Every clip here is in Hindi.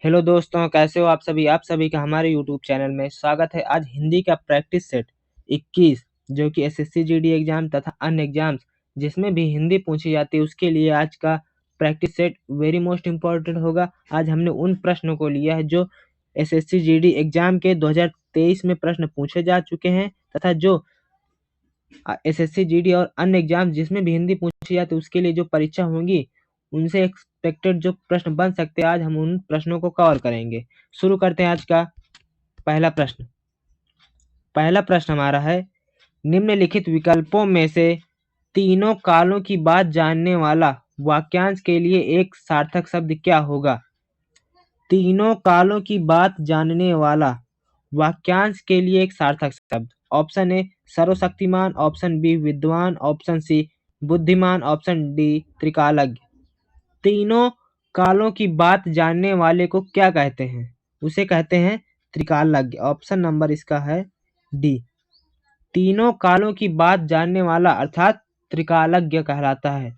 हेलो दोस्तों, कैसे हो आप सभी का हमारे यूट्यूब चैनल में स्वागत है। आज हिंदी का प्रैक्टिस सेट 21 जो कि एसएससी जीडी एग्जाम तथा अन्य एग्जाम्स जिसमें भी हिंदी पूछी जाती है उसके लिए आज का practice set very most important होगा। आज हमने उन प्रश्नों को लिया है जो एसएससी जीडी एग्जाम के 2023 में प्रश्न पूछे जा चुके हैं तथा जो एसएससी जीडी और अन्य एग्जाम जिसमें भी हिंदी पूछी जाती है उसके लिए जो परीक्षा होंगी उनसे एक्सपेक्टेड जो प्रश्न बन सकते हैं, आज हम उन प्रश्नों को कवर करेंगे। शुरू करते हैं आज का पहला प्रश्न। पहला प्रश्न हमारा है, निम्नलिखित विकल्पों में से तीनों कालों की बात जानने वाला वाक्यांश के लिए एक सार्थक शब्द क्या होगा? तीनों कालों की बात जानने वाला वाक्यांश के लिए एक सार्थक शब्द। ऑप्शन ए सर्वशक्तिमान, ऑप्शन बी विद्वान, ऑप्शन सी बुद्धिमान, ऑप्शन डी त्रिकालज्ञ। तीनों कालों की बात जानने वाले को क्या कहते हैं? उसे कहते हैं त्रिकालज्ञ। ऑप्शन नंबर इसका है डी। तीनों कालों की बात जानने वाला अर्थात त्रिकालज्ञ कहलाता है।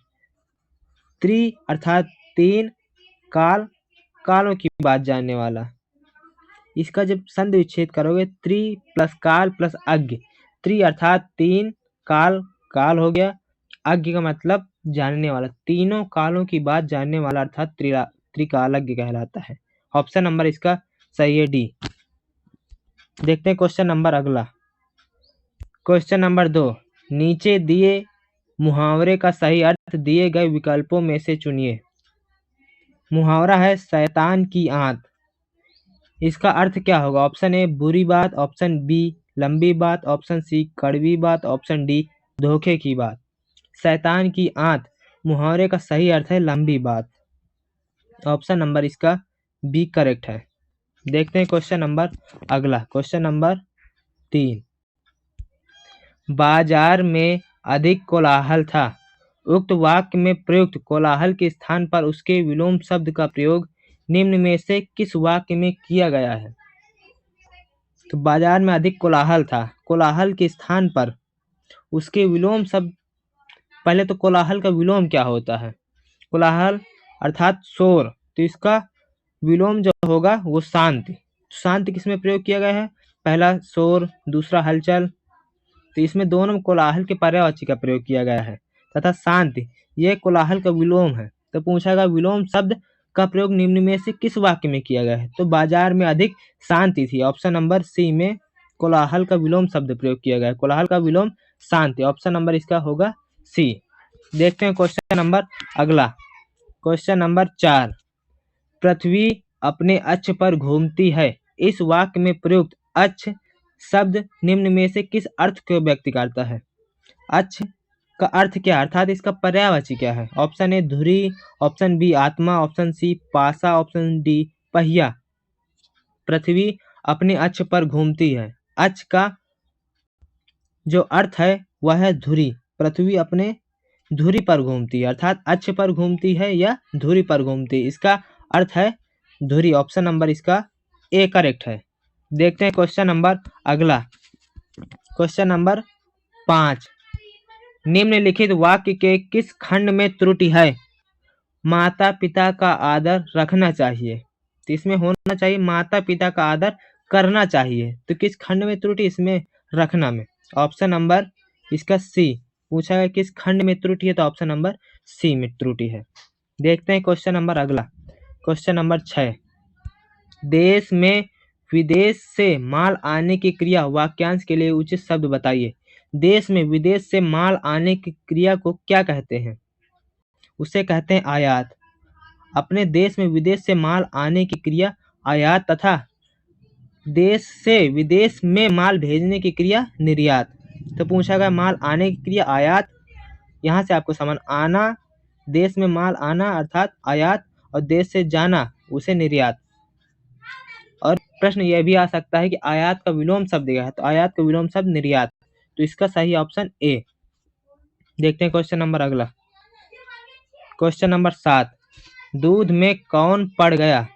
त्रि अर्थात तीन, काल कालों की बात जानने वाला। इसका जब संधि विच्छेद करोगे त्रि प्लस काल प्लस अज्ञ। त्रि अर्थात तीन, काल काल हो गया, अज्ञ का मतलब जानने वाला। तीनों कालों की बात जानने वाला अर्थात त्रिकालज्ञ कहलाता है। ऑप्शन नंबर इसका सही है डी। देखते हैं क्वेश्चन नंबर अगला। क्वेश्चन नंबर 2, नीचे दिए मुहावरे का सही अर्थ दिए गए विकल्पों में से चुनिए। मुहावरा है शैतान की आंत। इसका अर्थ क्या होगा? ऑप्शन ए बुरी बात, ऑप्शन बी लंबी बात, ऑप्शन सी कड़वी बात, ऑप्शन डी धोखे की बात। शैतान की आंत मुहावरे का सही अर्थ है लंबी बात। ऑप्शन नंबर इसका बी करेक्ट है। देखते हैं क्वेश्चन नंबर अगला। क्वेश्चन नंबर 3, बाजार में अधिक कोलाहल था। उक्त वाक्य में प्रयुक्त कोलाहल के स्थान पर उसके विलोम शब्द का प्रयोग निम्न में से किस वाक्य में किया गया है? तो बाजार में अधिक कोलाहल था, कोलाहल के स्थान पर उसके विलोम शब्द। पहले तो कोलाहल का विलोम क्या होता है? कोलाहल अर्थात शोर, तो इसका विलोम जो होगा वो शांति। शांति किसमें प्रयोग किया गया है? पहला शोर, दूसरा हलचल, तो इसमें दोनों में कोलाहल के पर्यायवाची का प्रयोग किया गया है तथा शांति यह कोलाहल का विलोम है। तो पूछा गया विलोम शब्द का प्रयोग निम्न में से किस वाक्य में किया गया है? तो बाजार में अधिक शांति थी। ऑप्शन नंबर सी में कोलाहल का विलोम शब्द प्रयोग किया गया है। कोलाहल का विलोम शांति। ऑप्शन नंबर इसका होगा सी। देखते हैं क्वेश्चन नंबर अगला। क्वेश्चन नंबर 4, पृथ्वी अपने अक्ष पर घूमती है। इस वाक्य में प्रयुक्त अक्ष शब्द निम्न में से किस अर्थ को व्यक्त करता है? अक्ष का अर्थ क्या है अर्थात इसका पर्यायवाची क्या है? ऑप्शन ए धुरी, ऑप्शन बी आत्मा, ऑप्शन सी पासा, ऑप्शन डी पहिया। पृथ्वी अपने अक्ष पर घूमती है। अक्ष का जो अर्थ है वह है धुरी। पृथ्वी अपने धुरी पर घूमती है अर्थात अक्ष पर घूमती है या धुरी पर घूमती है, इसका अर्थ है धुरी। ऑप्शन नंबर इसका ए करेक्ट है। देखते हैं क्वेश्चन नंबर अगला। क्वेश्चन नंबर 5, निम्नलिखित वाक्य के किस खंड में त्रुटि है? माता पिता का आदर रखना चाहिए। तो इसमें होना चाहिए माता पिता का आदर करना चाहिए। तो किस खंड में त्रुटि? इसमें रखना में। ऑप्शन नंबर इसका सी। पूछा गया किस खंड में त्रुटि है, तो ऑप्शन नंबर सी में त्रुटि है। देखते हैं क्वेश्चन नंबर अगला। क्वेश्चन नंबर 6, देश में विदेश से माल आने की क्रिया वाक्यांश के लिए उचित शब्द बताइए। देश में विदेश से माल आने की क्रिया को क्या कहते हैं? उसे कहते हैं आयात। अपने देश में विदेश से माल आने की क्रिया आयात तथा देश से विदेश में माल भेजने की क्रिया निर्यात। तो पूछा गया माल आने की क्रिया आयात, यहाँ से आपको समझ आना, देश में माल आना अर्थात आयात, और देश से जाना उसे निर्यात। और प्रश्न यह भी आ सकता है कि आयात का विलोम शब्द क्या है? तो आयात का विलोम शब्द निर्यात। तो इसका सही ऑप्शन ए। देखते हैं क्वेश्चन नंबर अगला। क्वेश्चन नंबर 7, दूध में कौन पड़ गया?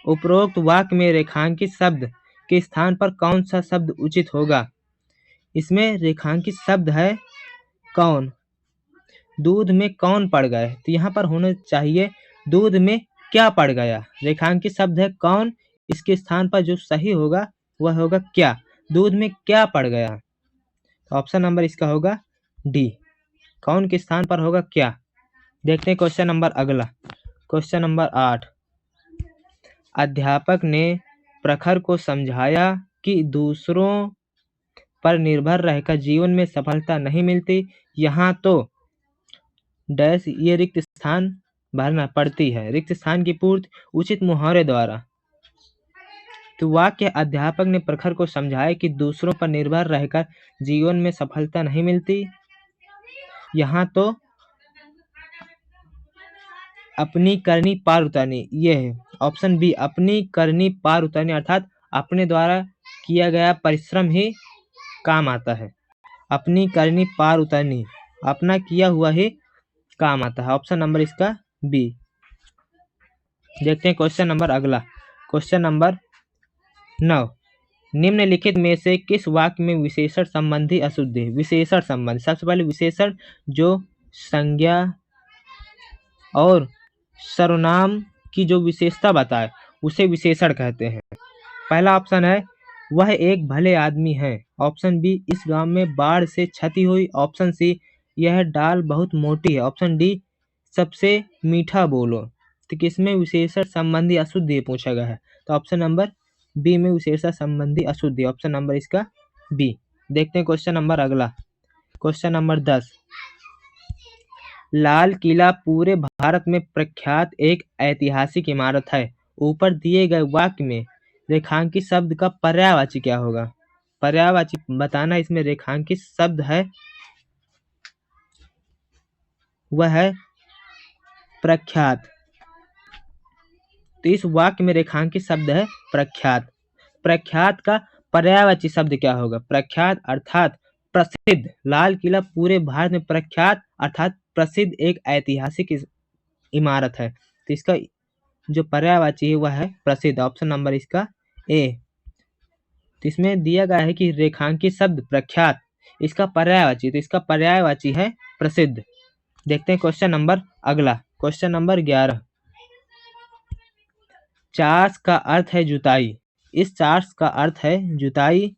उपरोक्त वाक्य में रेखांकित शब्द के स्थान पर कौन सा शब्द उचित होगा? इसमें रेखांकित शब्द है कौन। दूध में कौन पड़ गए, तो यहाँ पर होना चाहिए दूध में क्या पड़ गया। रेखांकित शब्द है कौन, इसके स्थान पर जो सही होगा वह होगा क्या। दूध में क्या पड़ गया। ऑप्शन नंबर इसका होगा डी, कौन के स्थान पर होगा क्या। देखते हैं क्वेश्चन नंबर अगला। Question number 8। अध्यापक ने प्रखर को समझाया कि दूसरों पर निर्भर रहकर जीवन में सफलता नहीं मिलती, यहाँ तो डैश ये रिक्त स्थान भरना पड़ती है। रिक्त स्थान की पूर्ति उचित मुहावरे द्वारा। तो वाक्य अध्यापक ने प्रखर को समझाया कि दूसरों पर निर्भर रहकर जीवन में सफलता नहीं मिलती, यहाँ तो अपनी करनी पार उतारनी, ये है ऑप्शन बी, अपनी करनी पार उतारनी, अर्थात अपने द्वारा किया गया परिश्रम ही काम आता है। अपनी करनी पार उतारनी, अपना किया हुआ ही काम आता है। ऑप्शन नंबर इसका बी। देखते हैं क्वेश्चन नंबर अगला। Question number 9। निम्नलिखित में से किस वाक्य में विशेषण संबंधी अशुद्धि। विशेषण संबंध, सबसे पहले विशेषण जो संज्ञा और सर्वनाम की जो विशेषता बताए उसे विशेषण कहते हैं। पहला ऑप्शन है वह एक भले आदमी है। ऑप्शन बी, इस गांव में बाढ़ से क्षति हुई। ऑप्शन सी, यह डाल बहुत मोटी है। ऑप्शन डी, सबसे मीठा बोलो। तो किसमें विशेषण संबंधी अशुद्धि पूछा गया है, तो ऑप्शन नंबर बी में विशेषण संबंधी अशुद्धि, ऑप्शन नंबर इसका बी। देखते हैं क्वेश्चन नंबर अगला। Question number 10। लाल किला पूरे भारत में प्रख्यात एक ऐतिहासिक इमारत है। ऊपर दिए गए वाक्य में रेखांकित शब्द का पर्यायवाची क्या होगा। पर्यायवाची बताना, इसमें रेखांकित शब्द है वह है प्रख्यात। तो इस वाक्य में रेखांकित शब्द है प्रख्यात। प्रख्यात का पर्यायवाची शब्द क्या होगा। प्रख्यात अर्थात प्रसिद्ध। लाल किला पूरे भारत में प्रख्यात अर्थात प्रसिद्ध एक ऐतिहासिक इमारत है, तो इसका जो पर्यायवाची है वह है प्रसिद्ध। ऑप्शन नंबर इसका ए। तो इसमें दिया गया है कि रेखांकित शब्द प्रख्यात, इसका पर्यायवाची, तो इसका पर्यायवाची है प्रसिद्ध। देखते हैं क्वेश्चन नंबर अगला। Question number 11। चास का अर्थ है जुताई। इस चास का अर्थ है जुताई,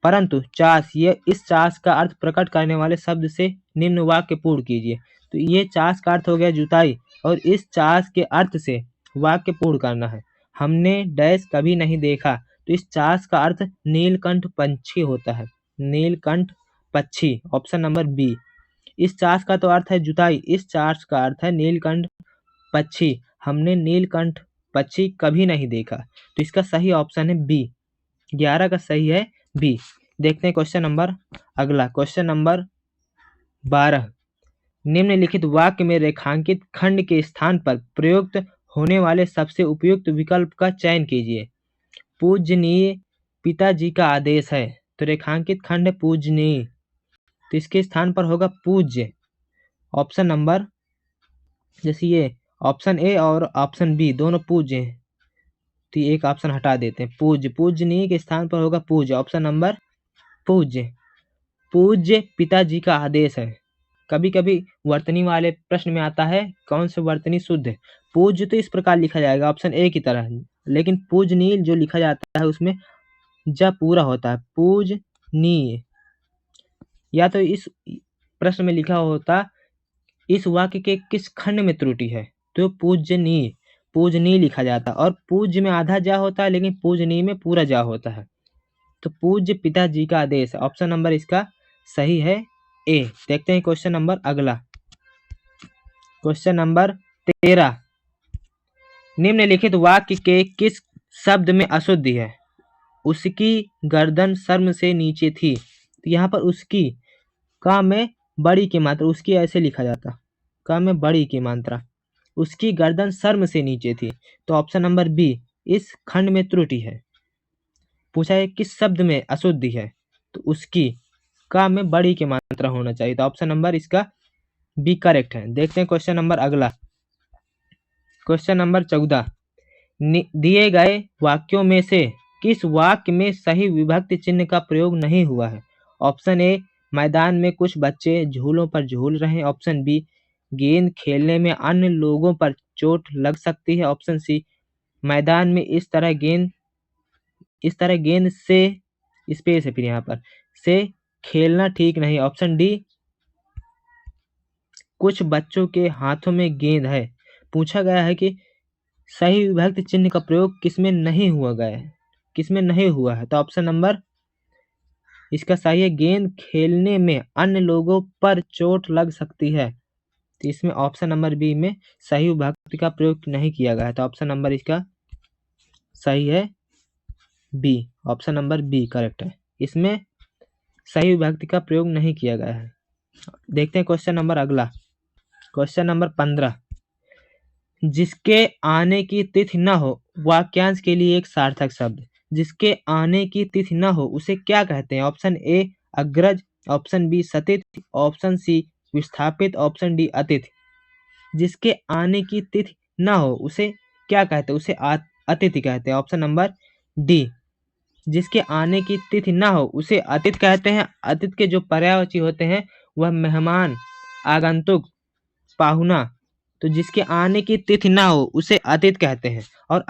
परंतु चास ये इस चास का अर्थ प्रकट करने वाले शब्द से निम्न वाक्य पूर्ण कीजिए। तो ये चास का अर्थ हो गया जुताई और इस चास के अर्थ से वाक्य पूर्ण करना है। हमने डैश कभी नहीं देखा, तो इस चास का अर्थ नीलकंठ पंछी होता है। नीलकंठ पक्षी, ऑप्शन नंबर बी। इस चास का तो अर्थ है जुताई, इस चास का अर्थ है नीलकंठ पक्षी। हमने नीलकंठ पक्षी कभी नहीं देखा, तो इसका सही ऑप्शन है बी। 11 का सही है बी। देखते हैं क्वेश्चन नंबर अगला। Question number 12। निम्नलिखित वाक्य में रेखांकित खंड के स्थान पर प्रयुक्त होने वाले सबसे उपयुक्त विकल्प का चयन कीजिए। पूजनीय पिताजी का आदेश है, तो रेखांकित खंड है पूजनीय, तो इसके स्थान पर होगा पूज्य। ऑप्शन नंबर जैसे ये ऑप्शन ए और ऑप्शन बी दोनों पूज्य हैं, तो एक ऑप्शन हटा देते हैं। पूज्य, पूजनीय के स्थान पर होगा पूज्य, ऑप्शन नंबर पूज्य। पूज्य पिताजी का आदेश है। कभी कभी वर्तनी वाले प्रश्न में आता है कौन से वर्तनी शुद्ध है। पूज्य तो इस प्रकार लिखा जाएगा ऑप्शन ए की तरह, लेकिन पूजनीय जो लिखा जाता है उसमें ज पूरा होता है, पूजनीय। या तो इस प्रश्न में लिखा होता इस वाक्य के किस खंड में त्रुटि है, तो पूजनीय, पूजनीय लिखा जाता है। और पूज्य में आधा जा होता है लेकिन पूजनीय में पूरा जा होता है, तो पूज्य पिताजी का आदेश, ऑप्शन नंबर इसका सही है ए। देखते हैं क्वेश्चन नंबर अगला। Question number 13। निम्नलिखित वाक्य के किस शब्द में अशुद्धि है। उसकी गर्दन शर्म से नीचे थी, तो यहाँ पर उसकी का में बड़ी की मात्रा, उसकी ऐसे लिखा जाता, का में बड़ी की मात्रा, उसकी गर्दन शर्म से नीचे थी, तो ऑप्शन नंबर बी इस खंड में त्रुटि है। पूछा है किस शब्द में अशुद्धि है, तो उसकी का में बड़ी की मात्रा होना चाहिए, तो ऑप्शन नंबर इसका बी करेक्ट है। देखते हैं क्वेश्चन नंबर अगला। Question number 14। दिए गए वाक्यों में से किस वाक्य में सही विभक्ति चिन्ह का प्रयोग नहीं हुआ है। ऑप्शन ए, मैदान में कुछ बच्चे झूलों पर झूल रहे हैं। ऑप्शन बी, गेंद खेलने में अन्य लोगों पर चोट लग सकती है। ऑप्शन सी, मैदान में इस तरह गेंद से स्पेस है फिर यहाँ पर से खेलना ठीक नहीं। ऑप्शन डी, कुछ बच्चों के हाथों में गेंद है। पूछा गया है कि सही विभक्ति चिन्ह का प्रयोग किसमें नहीं हुआ है। तो ऑप्शन नंबर इसका सही है, गेंद खेलने में अन्य लोगों पर चोट लग सकती है। तो इसमें ऑप्शन नंबर बी में सही विभक्ति का प्रयोग नहीं किया गया है। तो ऑप्शन नंबर इसका सही है B. Option number B correct है, इसमें सही विभक्ति का प्रयोग नहीं किया गया है। देखते हैं क्वेश्चन नंबर अगला, क्वेश्चन नंबर 15। जिसके आने की तिथि न हो, वाक्यांश के लिए एक सार्थक शब्द। जिसके आने की तिथि न हो उसे क्या कहते हैं। ऑप्शन ए अग्रज, ऑप्शन बी सतिथि, ऑप्शन सी विस्थापित, ऑप्शन डी अतिथि। जिसके आने की तिथि न हो उसे क्या कहते हैं, उसे अतिथि कहते हैं। ऑप्शन नंबर डी, जिसके आने की तिथि न हो उसे अतिथि कहते हैं। अतिथि के जो पर्यायवाची होते हैं वह मेहमान, आगंतुक, पाहुना। तो जिसके आने की तिथि ना हो उसे अतिथि कहते हैं। और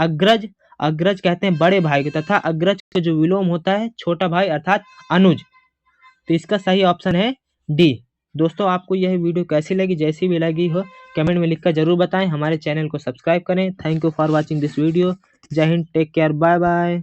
अग्रज कहते हैं बड़े भाई को, तथा अग्रज का जो विलोम होता है छोटा भाई अर्थात अनुज। तो इसका सही ऑप्शन है डी। दोस्तों, आपको यह वीडियो कैसी लगी, जैसी भी लगी हो कमेंट में लिखकर जरूर बताएं। हमारे चैनल को सब्सक्राइब करें। Thank you for watching this video. जय Hind, take care, bye bye.